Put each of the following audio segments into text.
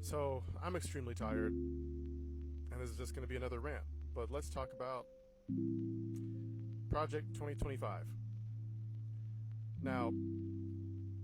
So, I'm extremely tired, and this is just going to be another rant. But let's talk about Project 2025. Now,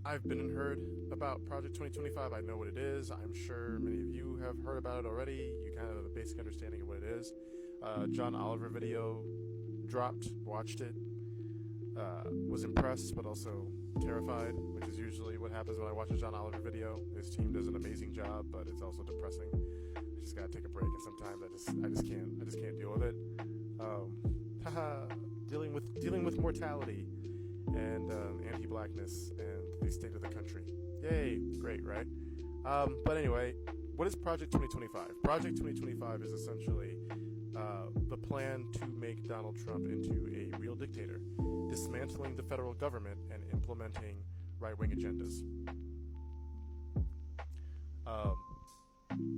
I've been and heard about Project 2025. I know what it is. I'm sure many of you have heard about it already. You kind of have a basic understanding of what it is. John Oliver video dropped, watched it, was impressed but also terrified, which is usually what happens when I watch a John Oliver video. His team does an amazing job, but it's also depressing. I just gotta take a break, and sometimes I just can't deal with it. Haha, dealing with mortality and anti-blackness and the state of the country. Yay, great, right? But anyway, what is Project 2025? Project 2025 is essentially the plan to make Donald Trump into a real dictator, dismantling the federal government and implementing right-wing agendas.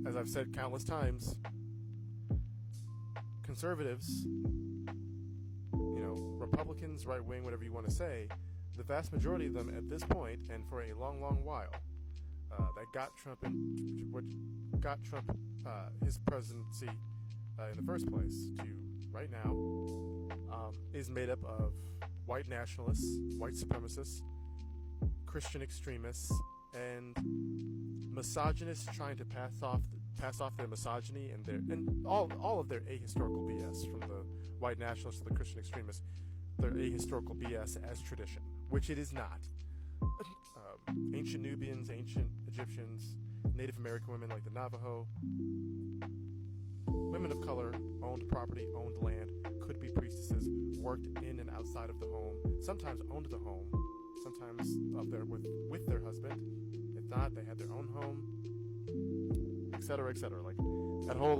As I've said countless times, conservatives, Republicans, right-wing, whatever you want to say, the vast majority of them at this point, and for a long, long while, that got Trump his presidency in the first place to right now, is made up of white nationalists, white supremacists, Christian extremists, and misogynists trying to pass off their misogyny and all of their ahistorical BS, from the white nationalists to the Christian extremists, their ahistorical BS as tradition, which it is not. Ancient Nubians, ancient Egyptians, Native American women like the Navajo, women of color owned property, owned land, could be priestesses, worked in and outside of the home, sometimes owned the home, sometimes up there with their husband. If not, they had their own home, etc., etc. Like that whole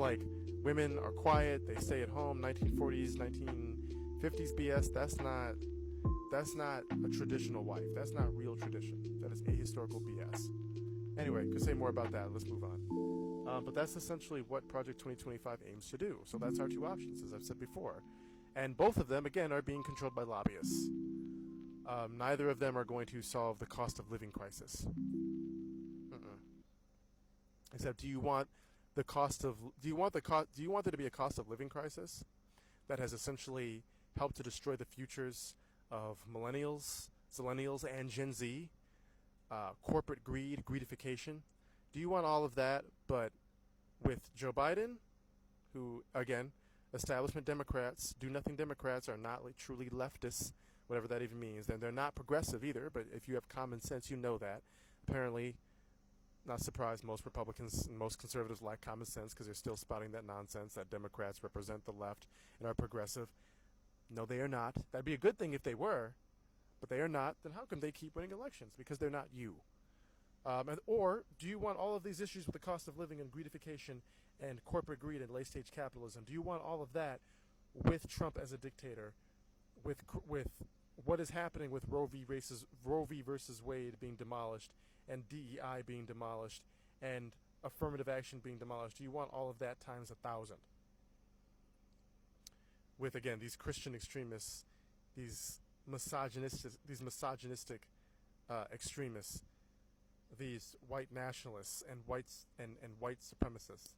women are quiet, they stay at home, 1940s, 1950s BS. That's not a traditional wife. That's not real tradition. That is ahistorical BS. Anyway, could say more about that. Let's move on. But that's essentially what Project 2025 aims to do. So that's our two options, as I've said before. And both of them, again, are being controlled by lobbyists. Neither of them are going to solve the cost of living crisis. Except, do you want there to be a cost of living crisis that has essentially helped to destroy the futures of millennials, zillennials, and Gen Z? Corporate greed, greedification. Do you want all of that, but with Joe Biden, who, again, establishment Democrats, do-nothing Democrats are not truly leftists, whatever that even means. Then they're not progressive either, but if you have common sense, you know that. Apparently, not surprised, most Republicans and most conservatives lack common sense because they're still spouting that nonsense that Democrats represent the left and are progressive. No, they are not. That'd be a good thing if they were, but they are not. Then how come they keep winning elections? Because they're not you. Or do you want all of these issues with the cost of living and greedification and corporate greed and late-stage capitalism? Do you want all of that with Trump as a dictator, with what is happening with Roe v. versus Wade being demolished and DEI being demolished and affirmative action being demolished? Do you want all of that times 1,000? With, again, these Christian extremists, these misogynistic extremists, these white nationalists and white supremacists,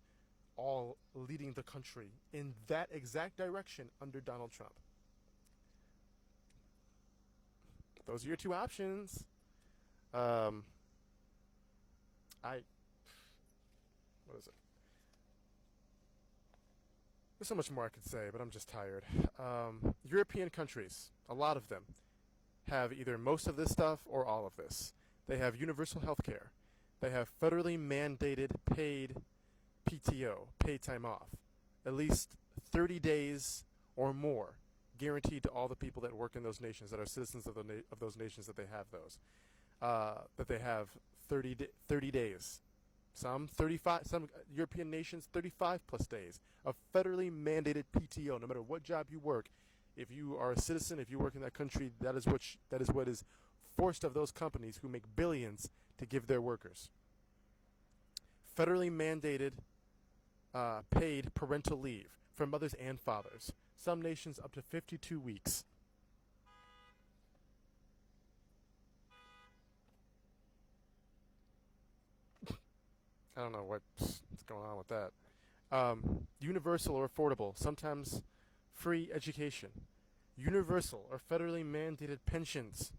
all leading the country in that exact direction under Donald Trump. Those are your two options. What is it? There's so much more I could say, but I'm just tired. European countries, a lot of them, have either most of this stuff or all of this. They have universal health care. They have federally mandated paid PTO, paid time off, at least 30 days or more, guaranteed to all the people that work in those nations, that are citizens of those nations, that they have those. That they have 30 days. Some 35, some European nations 35 plus days of federally mandated PTO, no matter what job you work. If you are a citizen, if you work in that country, that is what is forced of those companies who make billions to give their workers. Federally mandated paid parental leave for mothers and fathers. Some nations up to 52 weeks. I don't know what's going on with that. Universal or affordable, sometimes free education. Universal or federally mandated pensions.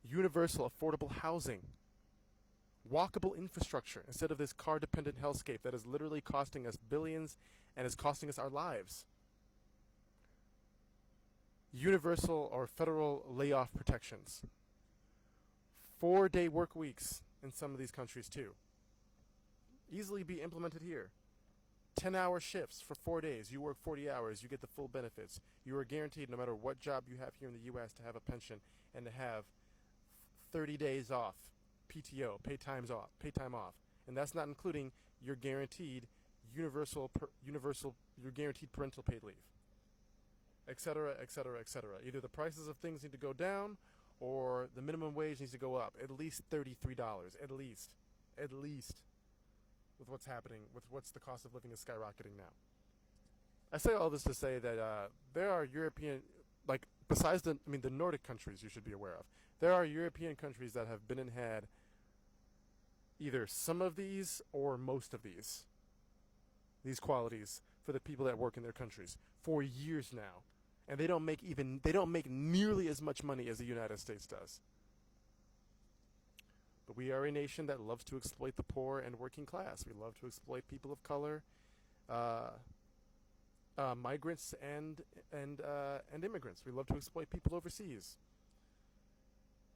Universal affordable housing. Walkable infrastructure instead of this car-dependent hellscape that is literally costing us billions and is costing us our lives. Universal or federal layoff protections. 4-day work weeks in some of these countries too. Easily be implemented here. 10-hour shifts for 4 days. You work 40 hours, you get the full benefits. You are guaranteed, no matter what job you have here in the U.S., to have a pension and to have 30 days off, PTO, pay time off. And that's not including your guaranteed your guaranteed parental paid leave, etc., etc., etc. Either the prices of things need to go down or the minimum wage needs to go up at least $33, at least, with what's happening, with what's the cost of living is skyrocketing now. I say all this to say that there are European, like besides the Nordic countries you should be aware of, there are European countries that have been and had either some of these or most of these qualities for the people that work in their countries for years now. And they don't make nearly as much money as the United States does. But we are a nation that loves to exploit the poor and working class. We love to exploit people of color, migrants and immigrants. We love to exploit people overseas.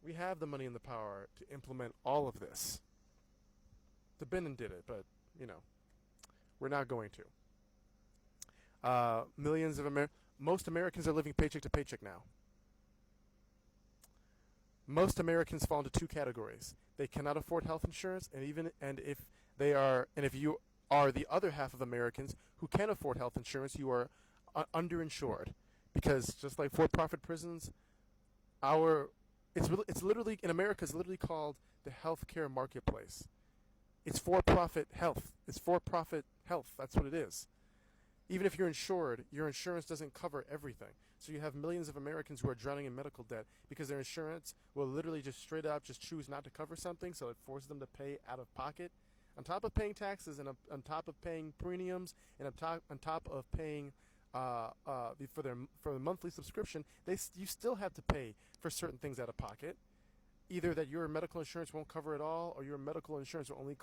We have the money and the power to implement all of this. The Benin did it, but we're not going to. Most Americans are living paycheck to paycheck now. Most Americans fall into two categories. They cannot afford health insurance, and if you are the other half of Americans who can afford health insurance, you are underinsured, because just like for-profit prisons, it's literally in America. It's literally called the healthcare marketplace. It's for-profit health. It's for-profit health. That's what it is. Even if you're insured, your insurance doesn't cover everything. So you have millions of Americans who are drowning in medical debt because their insurance will literally just straight up just choose not to cover something, so it forces them to pay out of pocket. On top of paying taxes and on top of paying premiums and on top of paying for the monthly subscription, you still have to pay for certain things out of pocket. Either that your medical insurance won't cover it all, or your medical insurance will only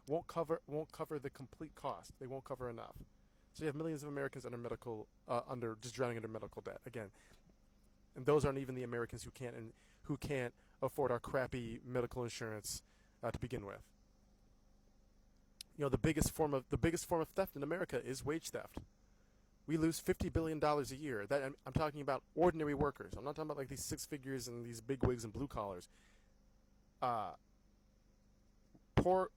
won't cover the complete cost. They won't cover enough. So you have millions of Americans just drowning under medical debt again, and those aren't even the Americans who can't afford our crappy medical insurance to begin with. The biggest form of theft in America is wage theft. We lose $50 billion a year. That I'm talking about ordinary workers. I'm not talking about like these six figures and these big wigs and blue collars. Poor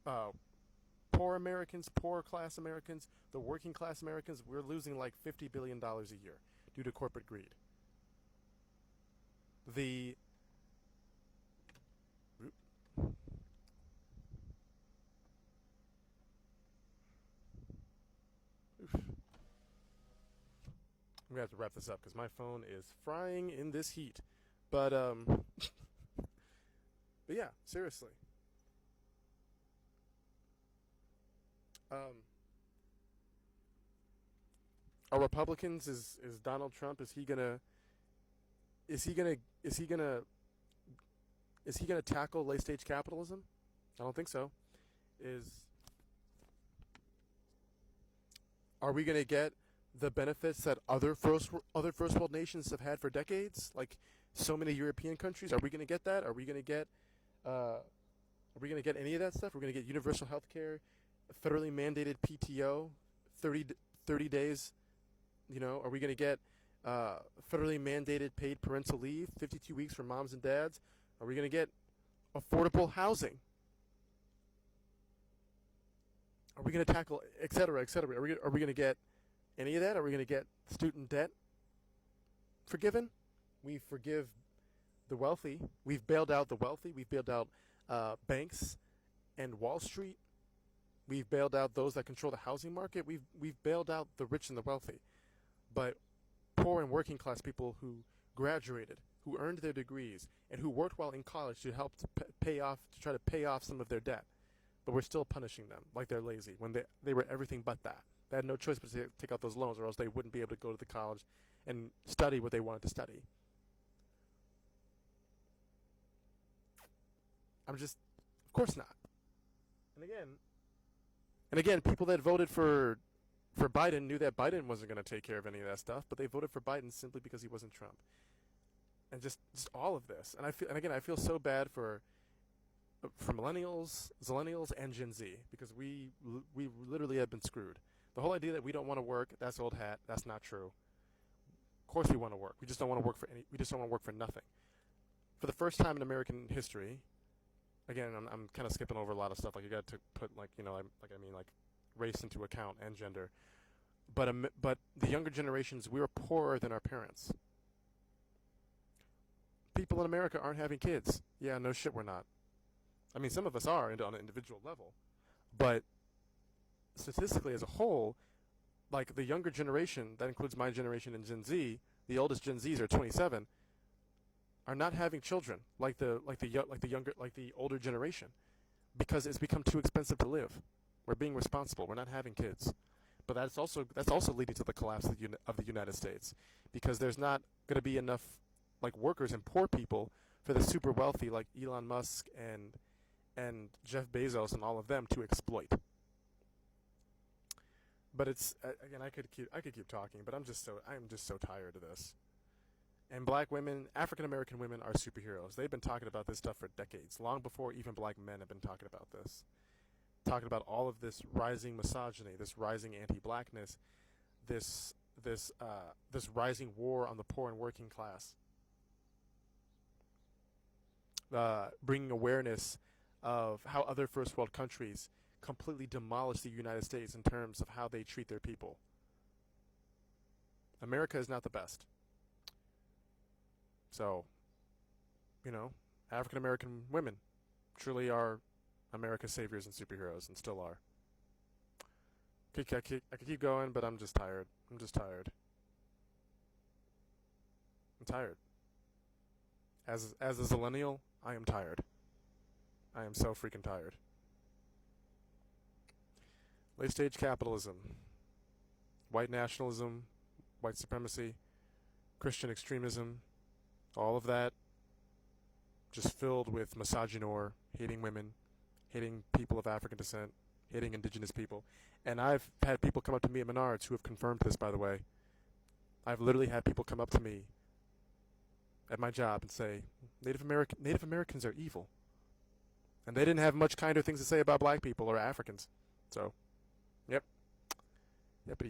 Americans, poor class Americans, the working class Americans, we're losing like $50 billion a year due to corporate greed. I'm going to have to wrap this up because my phone is frying in this heat. But yeah, seriously. Are Republicans, is Donald Trump, is he gonna tackle late stage capitalism? I don't think so. Are we gonna get the benefits that other first world nations have had for decades, like so many European countries? Are we gonna get that? Are we gonna get any of that stuff? We're gonna get universal health care, federally mandated PTO, 30 days. Are we going to get federally mandated paid parental leave, 52 weeks for moms and dads? Are we going to get affordable housing? Are we going to tackle, et cetera, et cetera? Are we going to get any of that? Are we going to get student debt forgiven? We forgive the wealthy. We've bailed out the wealthy. We've bailed out banks and Wall Street. We've bailed out those that control the housing market. We've bailed out the rich and the wealthy. But poor and working class people who graduated, who earned their degrees, and who worked while in college to help to try to pay off some of their debt. But we're still punishing them like they're lazy when they were everything but that. They had no choice but to take out those loans, or else they wouldn't be able to go to the college and study what they wanted to study. Of course not. And again, people that voted for Biden knew that Biden wasn't going to take care of any of that stuff, but they voted for Biden simply because he wasn't Trump. And just all of this, and again, I feel so bad for millennials, zillennials, and Gen Z, because we literally have been screwed. The whole idea that we don't want to work, that's old hat. That's not true. Of course we want to work. We just don't want to work for we just don't want to work for nothing. For the first time in American history, again, I'm kind of skipping over a lot of stuff. Like, you got to put like race into account and gender. But the younger generations, we were poorer than our parents. People in America aren't having kids. Yeah, no shit, we're not. I mean, some of us are on an individual level, but statistically as a whole, like the younger generation, that includes my generation and Gen Z, the oldest Gen Zs are 27, are not having children like the older generation, because it's become too expensive to live. We're being responsible. We're not having kids, but that's also leading to the collapse of the United States, because there's not going to be enough like workers and poor people for the super wealthy like Elon Musk and Jeff Bezos and all of them to exploit. But it's again, I could keep talking, but I'm just so tired of this. And black women, African American women, are superheroes. They've been talking about this stuff for decades, long before even black men have been talking about this. Talking about all of this rising misogyny, this rising anti-blackness, this rising war on the poor and working class. Bringing awareness of how other first world countries completely demolish the United States in terms of how they treat their people. America is not the best. So, African American women truly are America's saviors and superheroes, and still are. I could keep going, but I'm just tired. I'm tired. As a zillennial, I am tired. I am so freaking tired. Late stage capitalism, white nationalism, white supremacy, Christian extremism, all of that just filled with misogynoir, hating women, hating people of African descent, hating indigenous people. And I've had people come up to me at Menards who have confirmed this, by the way. I've literally had people come up to me at my job and say, Native Americans are evil. And they didn't have much kinder things to say about black people or Africans. So, yep. Yep.